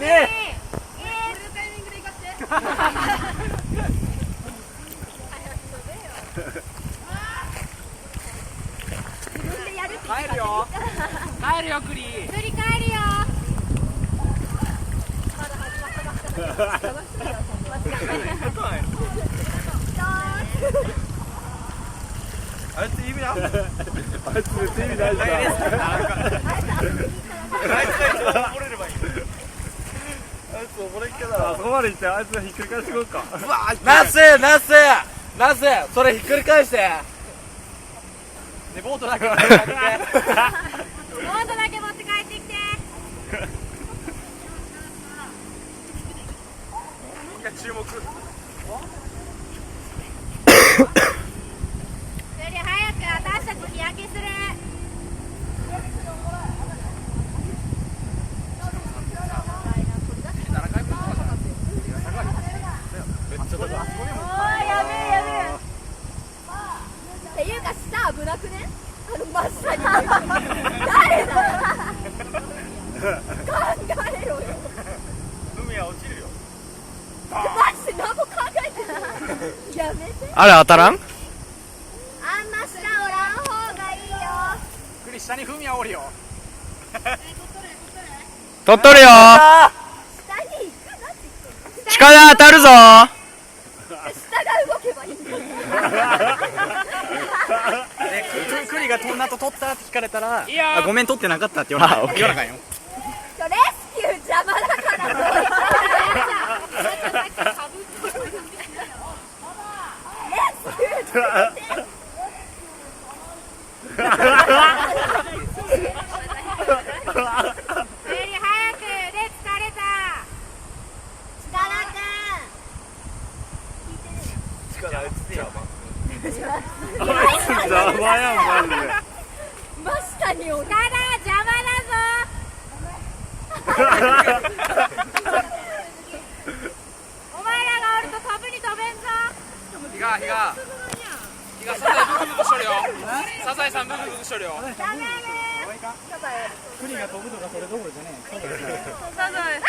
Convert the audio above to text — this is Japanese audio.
ね帰るよ帰るよクリ帰るよあいつ意味あいつ別に意味ないじゃん。あいつが一番溺れればいい。あいつ溺れっけだろ。あそこまで行ってあいつがひっくり返してこうか。ナスそれひっくり返して。ねボートだけ持ってボートだけ持って帰ってきて。みんな注目。早く私たち日焼けする。やべえっていうか下危なくね。真下に誰だ考えろよ。海は落ちるよ。マジで何も考えてない。やめて。あれ当たらん？あんま下おらん方がいいよ。クリ下に踏みあおるよ。取っとるよ。下に行くなって言ってんの。下で当たるぞ。下が動けばいいんだよ。クリがトンナト取ったって聞かれたら、いいよあごめん取ってなかったって言わなかんよ。レスキュー邪魔だからどういう邪魔やんマジで。真下におる。ただ邪魔だぞ。お前らがおると飛ぶに飛べんぞ。ヒガサザエブクブクしとるよ。サザエさんブクブクしとるよ。ダメね。クリが飛ぶとかそれどころじゃねえ。サザエ。